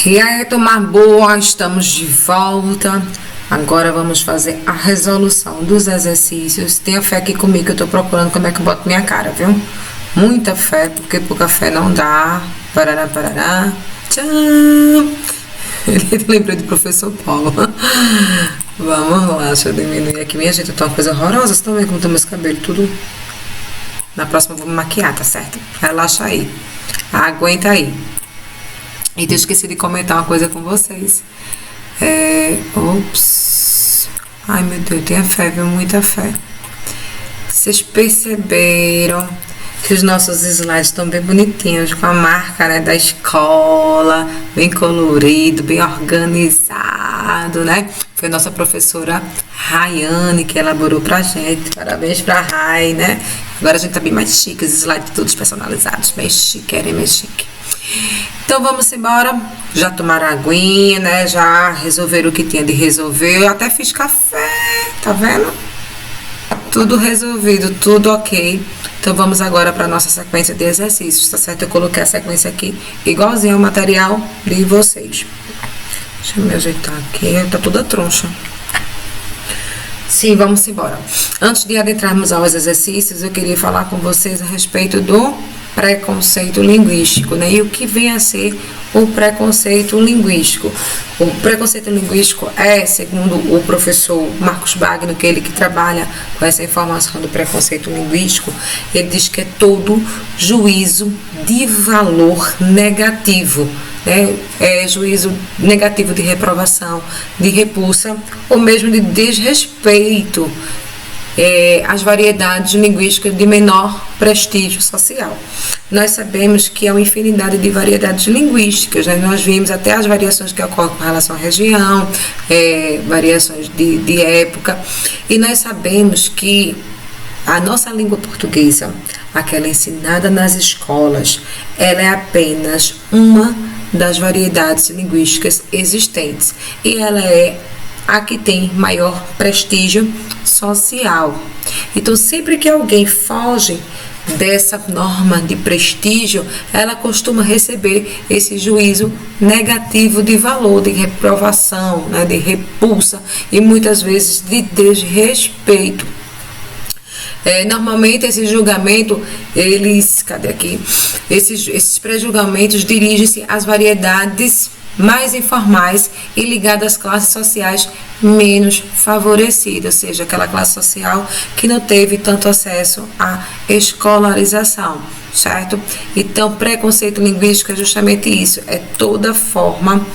E aí, turma boa, estamos de volta. Agora vamos fazer a resolução dos exercícios. Tenha fé aqui comigo que eu tô procurando como é que eu boto minha cara, viu? Muita fé, porque pouca fé não dá. Parará, parará. Tchau! Ele lembrou do professor Paulo. Vamos lá, deixa eu diminuir aqui. Minha gente, eu tô uma coisa horrorosa. Vocês estão vendo como estão meus cabelos? Tudo. Na próxima eu vou me maquiar, tá certo? Relaxa aí. Aguenta aí. E eu esqueci de comentar uma coisa com vocês. Ops. Ai, meu Deus, tenha fé, viu? Muita fé. Vocês perceberam que os nossos slides estão bem bonitinhos, com a marca, né, da escola, bem colorido, bem organizado, né? Foi a nossa professora Rayane que elaborou pra gente. Parabéns pra Ray, né? Agora a gente tá bem mais chique, os slides todos personalizados, bem chique, querem mais chique. Então vamos embora. Já tomaram a aguinha, né? Já resolveram o que tinha de resolver. Eu até fiz café, tá vendo? Tudo resolvido, tudo ok. Então vamos agora para nossa sequência de exercícios, tá certo? Eu coloquei a sequência aqui igualzinho ao material de vocês. Deixa eu me ajeitar aqui, tá toda troncha. Sim, vamos embora. Antes de adentrarmos aos exercícios, eu queria falar com vocês a respeito do preconceito linguístico, né? E o que vem a ser o preconceito linguístico? O preconceito linguístico é, segundo o professor Marcos Wagner, que é ele que trabalha com essa informação do preconceito linguístico, ele diz que é todo juízo de valor negativo, né? É juízo negativo de reprovação, de repulsa ou mesmo de desrespeito às variedades linguísticas de menor prestígio social. Nós sabemos que há uma infinidade de variedades linguísticas, né? Nós vimos até as variações que ocorrem com relação à região, variações de época, e nós sabemos que a nossa língua portuguesa, aquela ensinada nas escolas, ela é apenas uma das variedades linguísticas existentes, e ela é a que tem maior prestígio social. Então, sempre que alguém foge dessa norma de prestígio, ela costuma receber esse juízo negativo de valor, de reprovação, né, de repulsa e muitas vezes de desrespeito. Normalmente esse julgamento, esses pré-julgamentos dirigem-se às variedades mais informais e ligadas às classes sociais menos favorecidas, ou seja, aquela classe social que não teve tanto acesso à escolarização, certo? Então, preconceito linguístico é justamente isso, é toda forma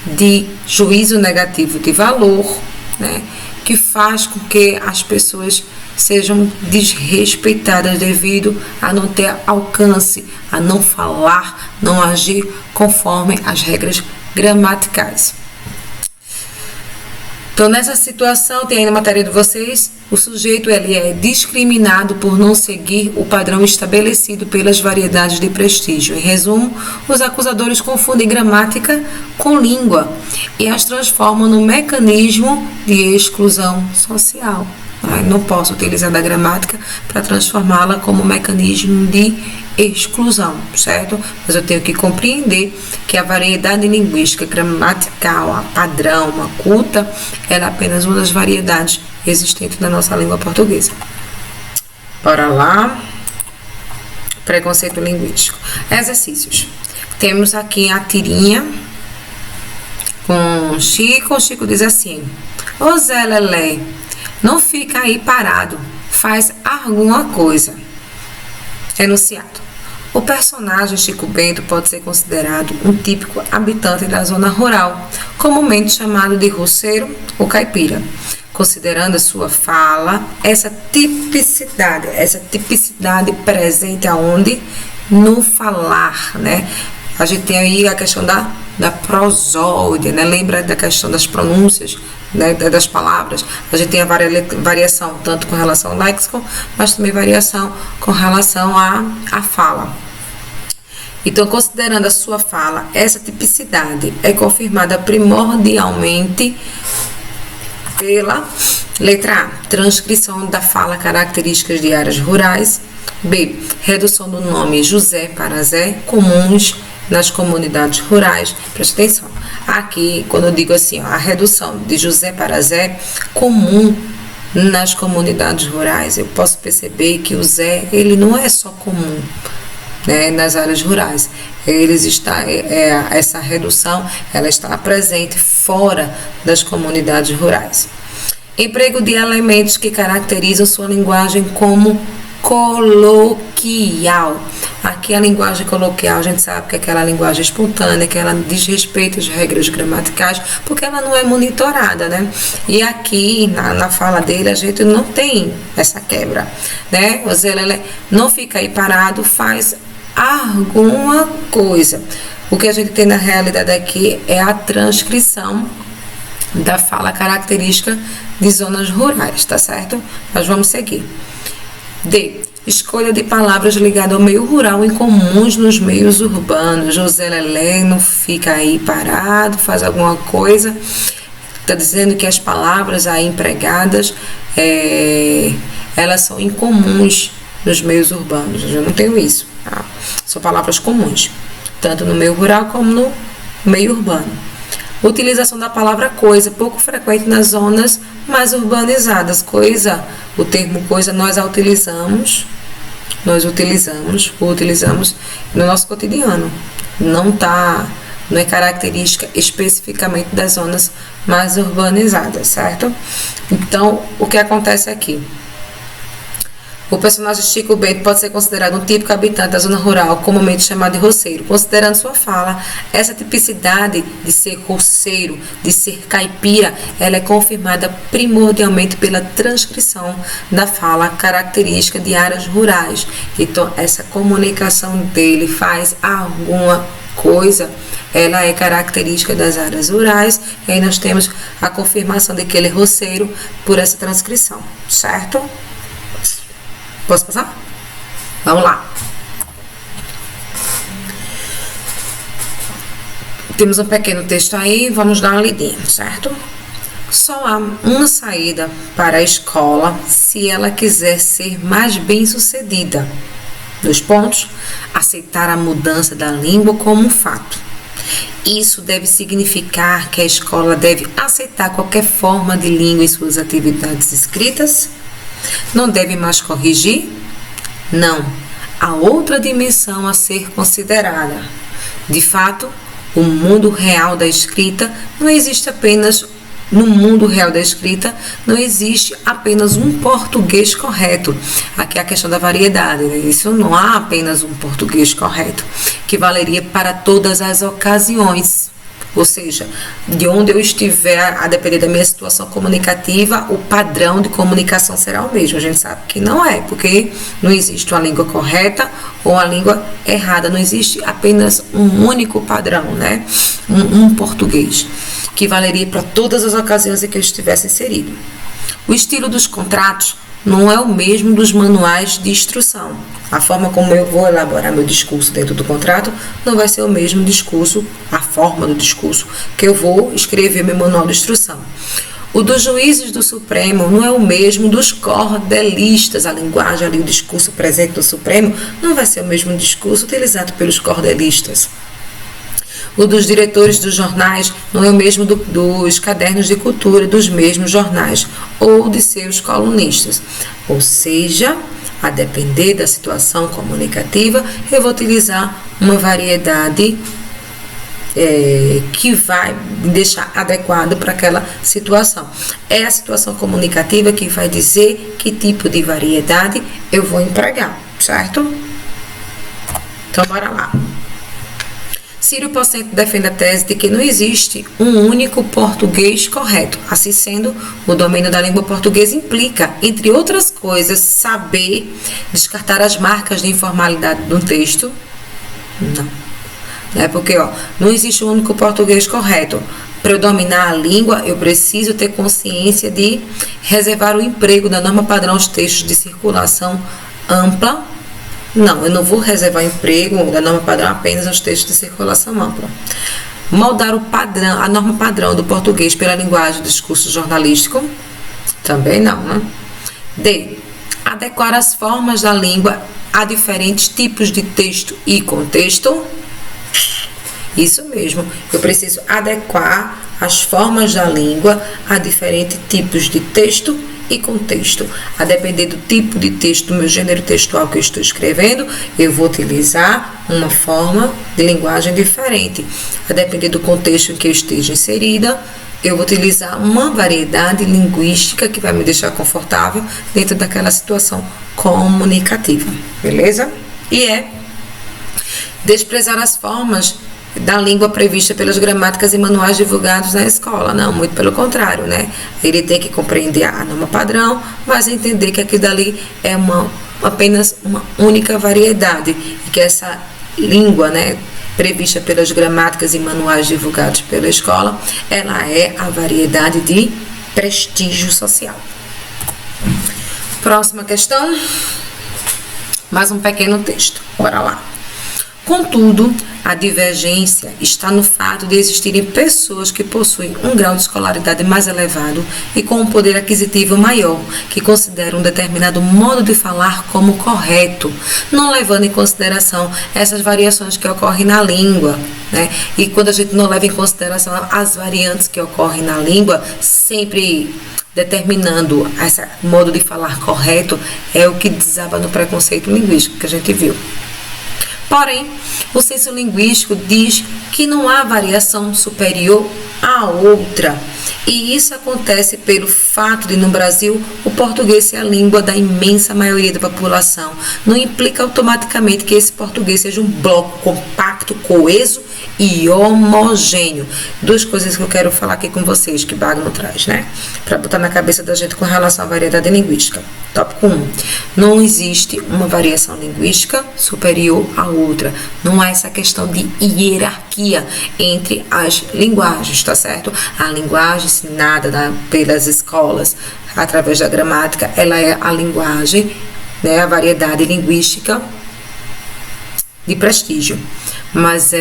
de juízo negativo de valor, né, que faz com que as pessoas sejam desrespeitadas devido a não ter alcance, a não falar, não agir conforme as regras gramaticais. Então, nessa situação, tem aí na matéria de vocês, o sujeito ele é discriminado por não seguir o padrão estabelecido pelas variedades de prestígio. Em resumo, os acusadores confundem gramática com língua e as transformam no mecanismo de exclusão social. Não posso utilizar da gramática para transformá-la como mecanismo de exclusão, certo? Mas eu tenho que compreender que a variedade linguística gramatical, a padrão, a culta, ela é apenas uma das variedades existentes na nossa língua portuguesa. Bora lá. Preconceito linguístico. Exercícios. Temos aqui a tirinha com Chico. O Chico diz assim: ô Zé Lelé, não fica aí parado, faz alguma coisa. Enunciado. O personagem Chico Bento pode ser considerado um típico habitante da zona rural, comumente chamado de roceiro ou caipira. Considerando a sua fala, essa tipicidade presente aonde? No falar, né? A gente tem aí a questão da prosódia, né? Lembra da questão das pronúncias, né? Das palavras. A gente tem a variação tanto com relação ao léxico, mas também variação com relação à fala. Então, considerando a sua fala, essa tipicidade é confirmada primordialmente pela letra A, transcrição da fala, características de áreas rurais. B, redução do nome José para Zé, comuns nas comunidades rurais. Presta atenção. Aqui, quando eu digo assim, ó, a redução de José para Zé, comum nas comunidades rurais, eu posso perceber que o Zé, ele não é só comum, né, nas áreas rurais. Essa redução, ela está presente fora das comunidades rurais. Emprego de elementos que caracterizam sua linguagem como coloquial. Aqui a linguagem coloquial, a gente sabe que é aquela linguagem espontânea, que ela diz respeito às regras gramaticais, porque ela não é monitorada, né? E aqui, na fala dele, a gente não tem essa quebra, né? Ou seja, ele não fica aí parado, faz alguma coisa. O que a gente tem na realidade aqui é a transcrição da fala característica de zonas rurais, tá certo? Mas vamos seguir. D. Escolha de palavras ligadas ao meio rural incomuns nos meios urbanos. José Lelé não fica aí parado, faz alguma coisa. Está dizendo que as palavras aí empregadas, elas são incomuns nos meios urbanos. Eu não tenho isso. Tá? São palavras comuns, tanto no meio rural como no meio urbano. Utilização da palavra coisa, pouco frequente nas zonas mais urbanizadas. Coisa, o termo coisa, nós utilizamos no nosso cotidiano. Não é característica especificamente das zonas mais urbanizadas, certo? Então, o que acontece aqui? O personagem Chico Bento pode ser considerado um típico habitante da zona rural, comumente chamado de roceiro. Considerando sua fala, essa tipicidade de ser roceiro, de ser caipira, ela é confirmada primordialmente pela transcrição da fala característica de áreas rurais. Então, essa comunicação dele faz alguma coisa, ela é característica das áreas rurais, e aí nós temos a confirmação de que ele é roceiro por essa transcrição, certo? Posso passar? Vamos lá. Temos um pequeno texto aí, vamos dar uma lidinha, certo? Só há uma saída para a escola se ela quiser ser mais bem-sucedida. 2 pontos. Aceitar a mudança da língua como um fato. Isso deve significar que a escola deve aceitar qualquer forma de língua em suas atividades escritas. Não deve mais corrigir? Não. Há outra dimensão a ser considerada. De fato, o mundo real da escrita não existe apenas. No mundo real da escrita, não existe apenas um português correto. Aqui é a questão da variedade, né? Isso não há apenas um português correto, que valeria para todas as ocasiões. Ou seja, de onde eu estiver, a depender da minha situação comunicativa, o padrão de comunicação será o mesmo. A gente sabe que não é, porque não existe uma língua correta ou uma língua errada. Não existe apenas um único padrão, né? Um português, que valeria para todas as ocasiões em que eu estivesse inserido. O estilo dos contratos não é o mesmo dos manuais de instrução. A forma como eu vou elaborar meu discurso dentro do contrato não vai ser o mesmo discurso, a forma do discurso que eu vou escrever meu manual de instrução. O dos juízes do Supremo não é o mesmo dos cordelistas. A linguagem ali, o discurso presente do Supremo não vai ser o mesmo discurso utilizado pelos cordelistas. O dos diretores dos jornais não é o mesmo dos cadernos de cultura dos mesmos jornais ou de seus colunistas. Ou seja, a depender da situação comunicativa, eu vou utilizar uma variedade que vai me deixar adequado para aquela situação. É a situação comunicativa que vai dizer que tipo de variedade eu vou empregar, certo? Então, bora lá. Ciro Pocente defende a tese de que não existe um único português correto. Assim sendo, o domínio da língua portuguesa implica, entre outras coisas, saber descartar as marcas de informalidade do texto. Não. Porque não existe um único português correto. Para eu dominar a língua, eu preciso ter consciência de reservar o emprego da norma padrão aos textos de circulação ampla. Não, eu não vou reservar emprego da norma padrão apenas aos textos de circulação ampla. Moldar o padrão, a norma padrão do português pela linguagem do discurso jornalístico? Também não, né? D. Adequar as formas da língua a diferentes tipos de texto e contexto. Isso mesmo, eu preciso adequar as formas da língua a diferentes tipos de texto e contexto. A depender do tipo de texto, do meu gênero textual que eu estou escrevendo, eu vou utilizar uma forma de linguagem diferente. A depender do contexto em que eu esteja inserida, eu vou utilizar uma variedade linguística que vai me deixar confortável dentro daquela situação comunicativa, beleza? E é desprezar as formas da língua prevista pelas gramáticas e manuais divulgados na escola. Não, muito pelo contrário, né? Ele tem que compreender a norma padrão, mas entender que aquilo dali é apenas uma única variedade e que essa língua, né, prevista pelas gramáticas e manuais divulgados pela escola, ela é a variedade de prestígio social. Próxima questão. Mais um pequeno texto. Bora lá. Contudo, a divergência está no fato de existirem pessoas que possuem um grau de escolaridade mais elevado e com um poder aquisitivo maior, que consideram um determinado modo de falar como correto, não levando em consideração essas variações que ocorrem na língua, né? E quando a gente não leva em consideração as variantes que ocorrem na língua, sempre determinando esse modo de falar correto, é o que desaba no preconceito linguístico que a gente viu. Porém, o senso linguístico diz que não há variação superior à outra. E isso acontece pelo fato de, no Brasil, o português ser a língua da imensa maioria da população. Não implica automaticamente que esse português seja um bloco compacto, coeso e homogêneo. Duas coisas que eu quero falar aqui com vocês, que Bagno traz, né? Para botar na cabeça da gente com relação à variedade linguística. Tópico 1. Não existe uma variação linguística superior à outra. Não há essa questão de hierarquia entre as linguagens, tá certo? A linguagem ensinada pelas escolas através da gramática, ela é a linguagem, né, a variedade linguística de prestígio. Mas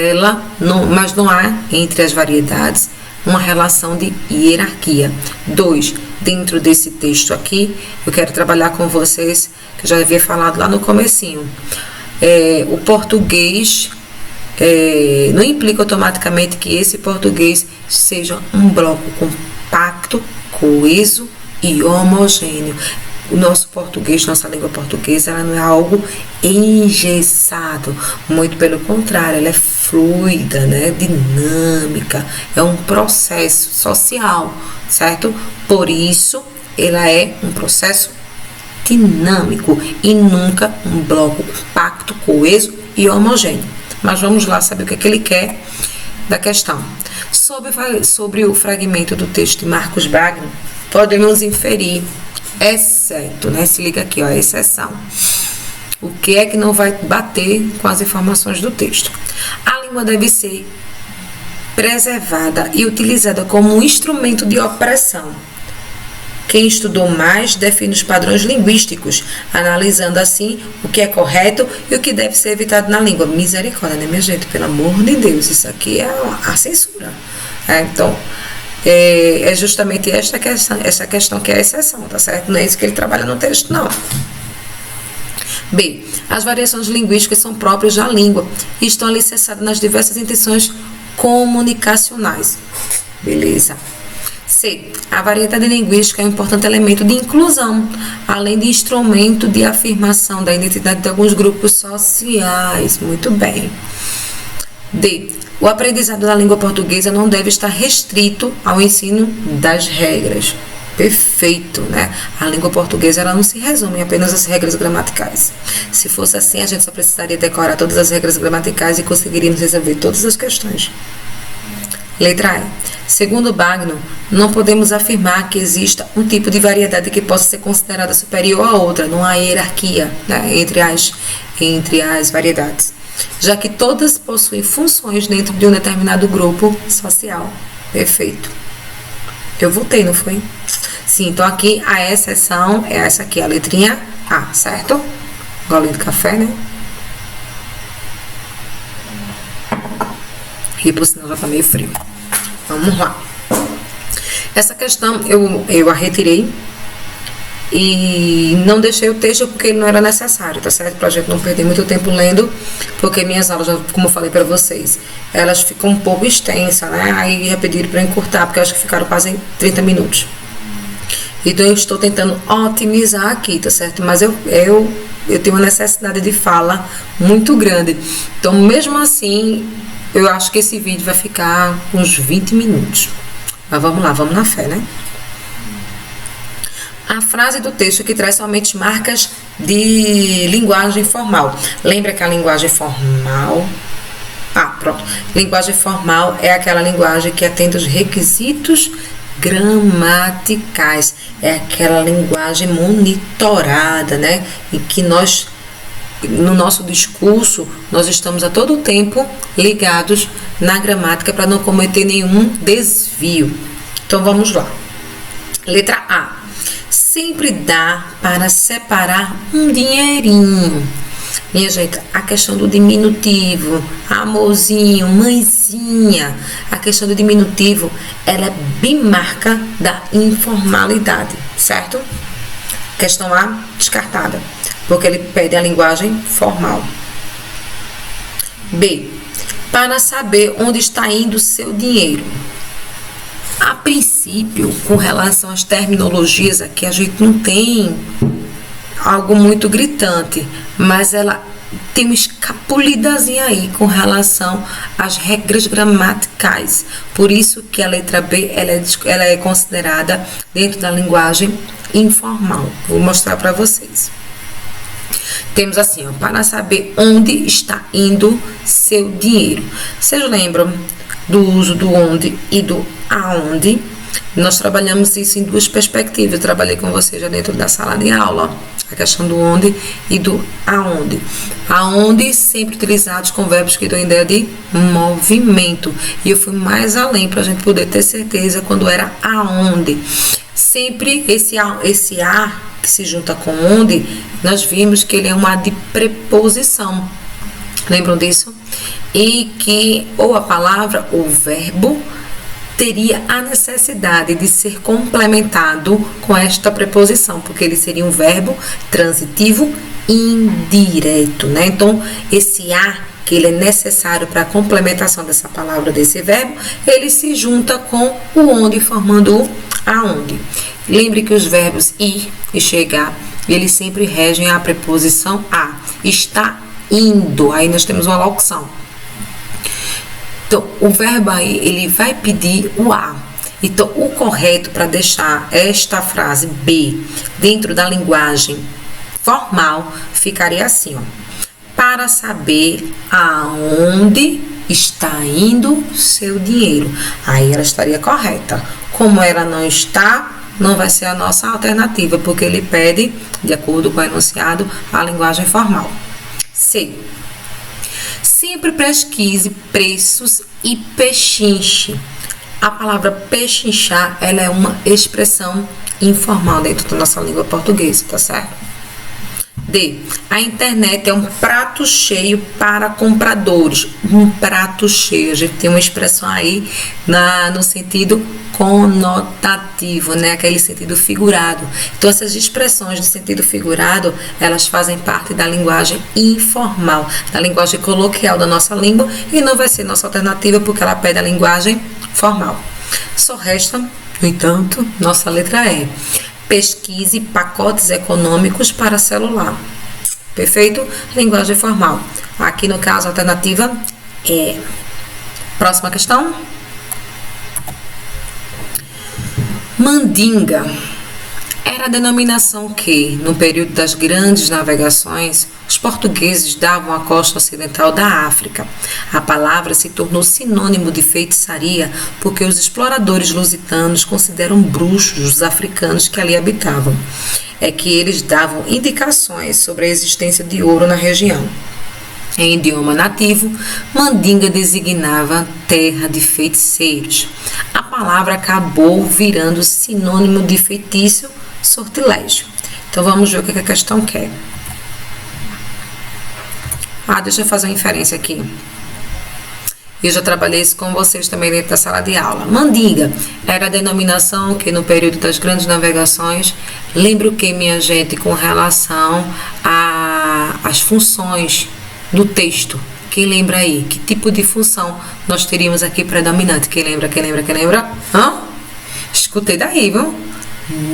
não há entre as variedades uma relação de hierarquia. 2. Dentro desse texto aqui, eu quero trabalhar com vocês, que eu já havia falado lá no comecinho. O português não implica automaticamente que esse português seja um bloco compacto, coeso e homogêneo. O nosso português, nossa língua portuguesa, ela não é algo engessado, muito pelo contrário, ela é fluida, né, dinâmica, é um processo social, certo? Por isso, ela é um processo dinâmico e nunca um bloco compacto, coeso e homogêneo. Mas vamos lá saber o que é que ele quer da questão. Sobre o fragmento do texto de Marcos Bagno, podemos inferir, exceto, né? Se liga aqui, ó, a exceção. O que é que não vai bater com as informações do texto? A língua deve ser preservada e utilizada como um instrumento de opressão. Quem estudou mais define os padrões linguísticos, analisando assim o que é correto e o que deve ser evitado na língua. Misericórdia, né, minha gente? Pelo amor de Deus, isso aqui é a censura. Então, é justamente essa questão que é a exceção, tá certo? Não é isso que ele trabalha no texto, não. B. As variações linguísticas são próprias da língua e estão alicerçadas nas diversas intenções comunicacionais. Beleza. C. A variedade linguística é um importante elemento de inclusão, além de instrumento de afirmação da identidade de alguns grupos sociais. Muito bem. D. O aprendizado da língua portuguesa não deve estar restrito ao ensino das regras. Perfeito, né? A língua portuguesa ela não se resume apenas às regras gramaticais. Se fosse assim, a gente só precisaria decorar todas as regras gramaticais e conseguiríamos resolver todas as questões. Letra E. Segundo Bagno, não podemos afirmar que exista um tipo de variedade que possa ser considerada superior à outra. Não há hierarquia, né, entre as variedades, já que todas possuem funções dentro de um determinado grupo social. Perfeito. Eu voltei, não foi? Sim, então aqui a exceção é essa aqui, a letrinha A, certo? Golinho de café, né? E por sinal já tá meio frio. Vamos lá. Essa questão eu a retirei E não deixei o texto porque ele não era necessário, tá certo? Pra gente não perder muito tempo lendo, porque minhas aulas, como eu falei pra vocês, elas ficam um pouco extensas, né? Aí já pediram pra encurtar, porque eu acho que ficaram quase 30 minutos. Então eu estou tentando otimizar aqui, tá certo? Mas eu tenho uma necessidade de fala muito grande. Então, mesmo assim, eu acho que esse vídeo vai ficar uns 20 minutos. Mas vamos lá, vamos na fé, né? A frase do texto que traz somente marcas de linguagem formal. Lembra que a linguagem formal... pronto. Linguagem formal é aquela linguagem que atende os requisitos gramaticais. É aquela linguagem monitorada, né? Em que nós, no nosso discurso, nós estamos a todo tempo ligados na gramática para não cometer nenhum desvio. Então, vamos lá. Letra A. Sempre dá para separar um dinheirinho. Minha gente, a questão do diminutivo, amorzinho, mãezinha, a questão do diminutivo, ela é bimarca da informalidade, certo? Questão A, descartada, porque ele pede a linguagem formal. B, para saber onde está indo o seu dinheiro. A princípio, com relação às terminologias aqui, a gente não tem algo muito gritante, mas ela tem uma escapulidazinha aí com relação às regras gramaticais. Por isso que a letra B ela é considerada dentro da linguagem informal. Vou mostrar para vocês. Temos assim, ó, para saber onde está indo seu dinheiro. Vocês lembram do uso do onde e do aonde? Nós trabalhamos isso em duas perspectivas. Eu trabalhei com vocês já dentro da sala de aula. A questão do onde e do aonde. Aonde sempre utilizados com verbos que dão ideia de movimento. E eu fui mais além para a gente poder ter certeza quando era aonde. Sempre esse a que se junta com onde, nós vimos que ele é uma de preposição. Lembram disso? E que ou a palavra ou o verbo teria a necessidade de ser complementado com esta preposição, porque ele seria um verbo transitivo indireto, né? Então, esse a, que ele é necessário para a complementação dessa palavra, desse verbo, ele se junta com o onde, formando o aonde. Lembre que os verbos ir e chegar, eles sempre regem a preposição a. Está indo, aí nós temos uma locução. Então, o verbo aí, ele vai pedir o a. Então, o correto para deixar esta frase B dentro da linguagem formal ficaria assim, ó. Para saber aonde está indo seu dinheiro. Aí ela estaria correta. Como ela não está, não vai ser a nossa alternativa, porque ele pede, de acordo com o enunciado, a linguagem formal. C. Sempre pesquise preços e pechinche. A palavra pechinchar, ela é uma expressão informal dentro da nossa língua portuguesa, tá certo? D. A internet é um prato cheio para compradores. Um prato cheio. A gente tem uma expressão aí no sentido conotativo, né? Aquele sentido figurado. Então, essas expressões de sentido figurado, elas fazem parte da linguagem informal, da linguagem coloquial da nossa língua, e não vai ser nossa alternativa porque ela pede a linguagem formal. Só resta, no entanto, nossa letra E. Pesquise pacotes econômicos para celular. Perfeito? Linguagem formal. Aqui no caso, a alternativa é. Próxima questão. Mandinga era a denominação que, no período das grandes navegações, os portugueses davam à costa ocidental da África. A palavra se tornou sinônimo de feitiçaria porque os exploradores lusitanos consideram bruxos os africanos que ali habitavam. É que eles davam indicações sobre a existência de ouro na região. Em idioma nativo, Mandinga designava terra de feiticeiros. A palavra acabou virando sinônimo de feitiço, sortilégio. Então vamos ver o que a questão quer. Deixa eu fazer uma inferência aqui. Eu já trabalhei isso com vocês também dentro da sala de aula. Mandinga era a denominação que no período das grandes navegações Lembra o que, minha gente, com relação às funções do texto? Quem lembra aí? Que tipo de função nós teríamos aqui predominante? Quem lembra? Quem lembra? Quem lembra? Hã? Escutei daí, viu?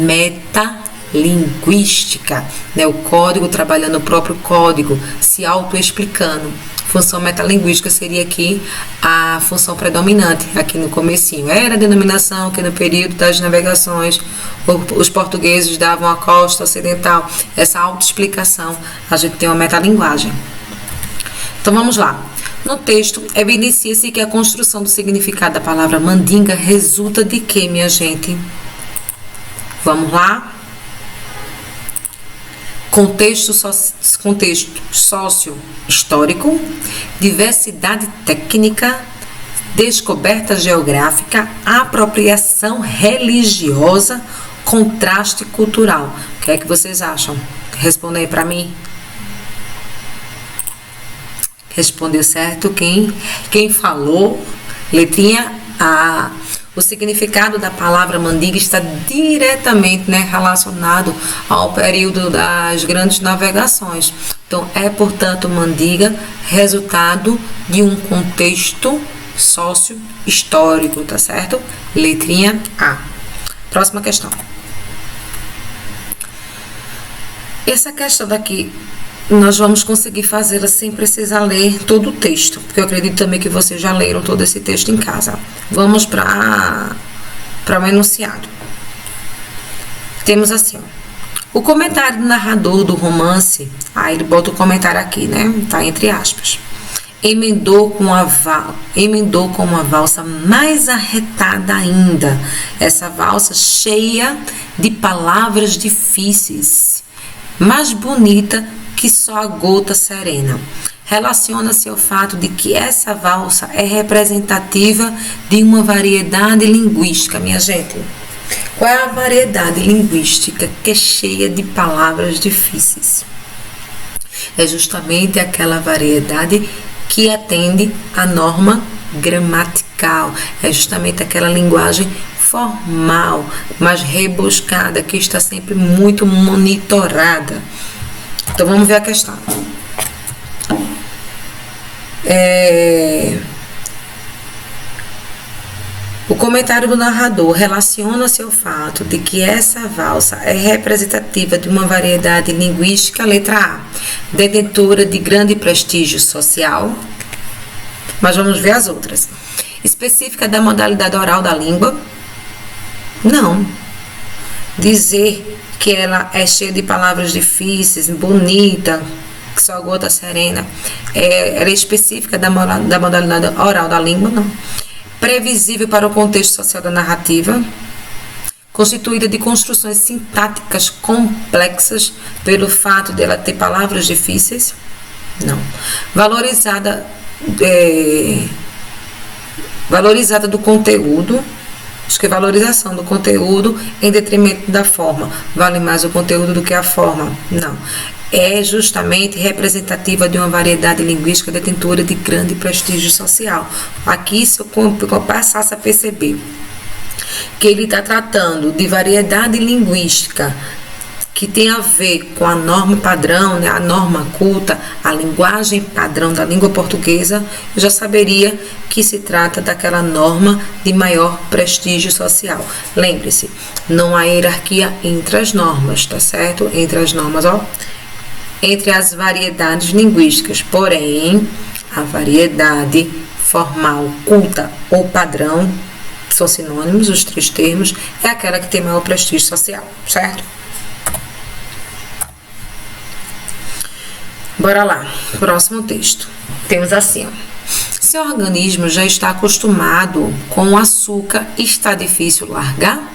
Metalinguística, né? O código trabalhando o próprio código, se autoexplicando. Função metalinguística seria aqui a função predominante, aqui no comecinho. Era a denominação que no período das navegações os portugueses davam à costa ocidental. Essa autoexplicação, a gente tem uma metalinguagem. Então vamos lá. No texto, evidencia-se que a construção do significado da palavra mandinga resulta de quê, minha gente? Vamos lá? Contexto sócio-histórico, diversidade técnica, descoberta geográfica, apropriação religiosa, contraste cultural. O que é que vocês acham? Responda aí para mim. Respondeu certo quem falou? Letrinha A. O significado da palavra mandinga está diretamente, né, relacionado ao período das grandes navegações. Então, é, portanto, mandinga resultado de um contexto sócio-histórico, tá certo? Letrinha A. Próxima questão. Essa questão daqui nós vamos conseguir fazê-la sem precisar ler todo o texto, porque eu acredito também que vocês já leram todo esse texto em casa. Vamos para o enunciado. Temos assim, ó, o comentário do narrador do romance, ele bota o comentário aqui, né? Tá entre aspas. Emendou com uma valsa mais arretada ainda. Essa valsa cheia de palavras difíceis, mais bonita que só a gota serena. Relaciona-se ao fato de que essa valsa é representativa de uma variedade linguística, minha gente. Qual é a variedade linguística que é cheia de palavras difíceis? É justamente aquela variedade que atende à norma gramatical. É justamente aquela linguagem formal, mas rebuscada, que está sempre muito monitorada. Então, vamos ver a questão. O comentário do narrador relaciona-se ao fato de que essa valsa é representativa de uma variedade linguística, letra A, detentora de grande prestígio social, mas vamos ver as outras. Específica da modalidade oral da língua? Não. Dizer que ela é cheia de palavras difíceis, bonita, que só a gota serena, ela é específica da modalidade oral da língua? Não. Previsível para o contexto social da narrativa, constituída de construções sintáticas complexas pelo fato de ela ter palavras difíceis? Não. Valorizada do conteúdo. Acho que valorização do conteúdo em detrimento da forma. Vale mais o conteúdo do que a forma? Não. É justamente representativa de uma variedade linguística detentora de grande prestígio social. Aqui, se eu passasse a perceber que ele está tratando de variedade linguística que tem a ver com a norma padrão, né, a norma culta, a linguagem padrão da língua portuguesa, eu já saberia que se trata daquela norma de maior prestígio social. Lembre-se, não há hierarquia entre as normas, tá certo? Entre as normas, entre as variedades linguísticas, porém, a variedade formal, culta ou padrão, são sinônimos, os três termos, é aquela que tem maior prestígio social, certo? Bora lá, próximo texto. Temos assim, ó. Se o organismo já está acostumado com o açúcar e está difícil largar,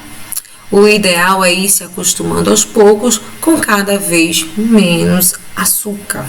o ideal é ir se acostumando aos poucos com cada vez menos açúcar.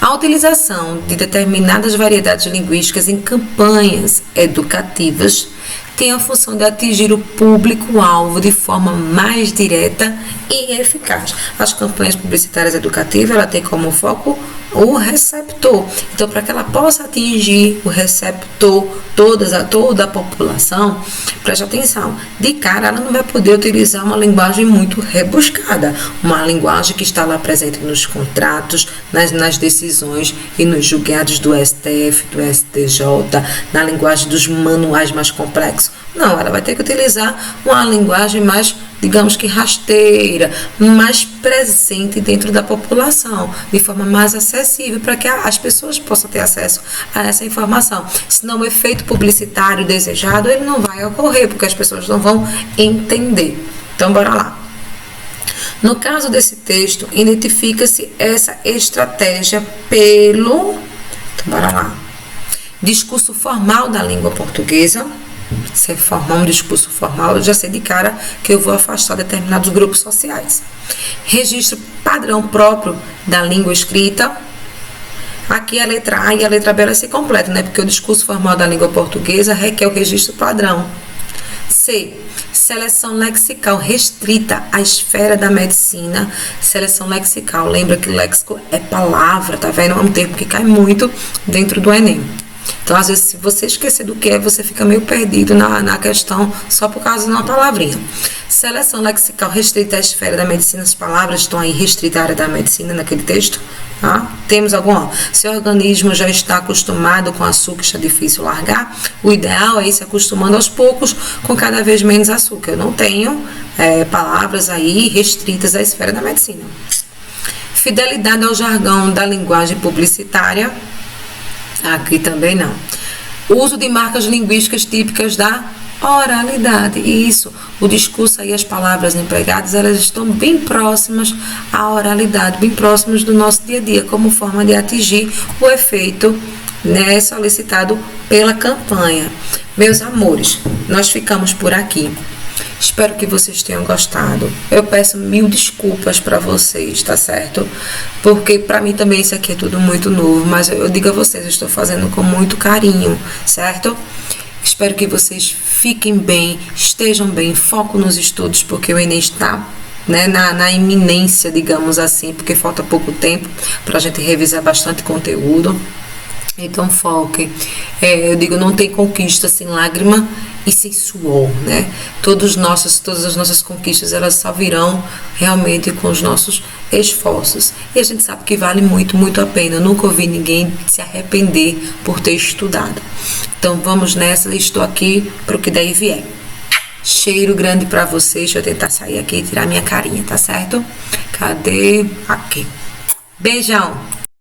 A utilização de determinadas variedades linguísticas em campanhas educativas tem a função de atingir o público-alvo de forma mais direta e eficaz. As campanhas publicitárias educativas, ela tem como foco o receptor. Então, para que ela possa atingir o receptor, toda a população, preste atenção, de cara ela não vai poder utilizar uma linguagem muito rebuscada, uma linguagem que está lá presente nos contratos, nas decisões e nos julgados do STF, do STJ, na linguagem dos manuais mais complexos. Não, ela vai ter que utilizar uma linguagem mais, digamos que rasteira, mais presente dentro da população, de forma mais acessível, para que as pessoas possam ter acesso a essa informação. Senão o efeito publicitário desejado, ele não vai ocorrer, porque as pessoas não vão entender. Então, bora lá. No caso desse texto, identifica-se essa estratégia pelo, então, bora lá, discurso formal da língua portuguesa. Se formar um discurso formal, eu já sei de cara que eu vou afastar determinados grupos sociais. Registro padrão próprio da língua escrita. Aqui a letra A e a letra B elas se completam, né? Porque o discurso formal da língua portuguesa requer o registro padrão. C. Seleção lexical restrita à esfera da medicina. Seleção lexical, lembra que léxico é palavra, tá vendo? É um termo que cai muito dentro do Enem. Então, às vezes, se você esquecer do que é, você fica meio perdido na questão só por causa de uma palavrinha. Seleção lexical restrita à esfera da medicina. As palavras estão aí restritas à área da medicina naquele texto. Tá? Temos algum? Seu organismo já está acostumado com açúcar, está difícil largar. O ideal é ir se acostumando aos poucos com cada vez menos açúcar. Eu não tenho palavras aí restritas à esfera da medicina. Fidelidade ao jargão da linguagem publicitária. Aqui também não. Uso de marcas linguísticas típicas da oralidade. Isso, o discurso aí, as palavras empregadas, elas estão bem próximas à oralidade, bem próximas do nosso dia a dia, como forma de atingir o efeito, né, solicitado pela campanha. Meus amores, nós ficamos por aqui. Espero que vocês tenham gostado. Eu peço 1000 desculpas para vocês, tá certo? Porque para mim também isso aqui é tudo muito novo, mas eu digo a vocês, eu estou fazendo com muito carinho, certo? Espero que vocês fiquem bem, estejam bem, foco nos estudos, porque o Enem está, né, na iminência, digamos assim, porque falta pouco tempo para a gente revisar bastante conteúdo. Então foquem. Eu digo, não tem conquista sem lágrima e sem suor, né? Todas as nossas conquistas, elas só virão realmente com os nossos esforços. E a gente sabe que vale muito, muito a pena. Eu nunca ouvi ninguém se arrepender por ter estudado. Então vamos nessa, estou aqui para o que daí vier. Cheiro grande para vocês. Deixa eu tentar sair aqui e tirar minha carinha, tá certo? Cadê? Aqui. Beijão!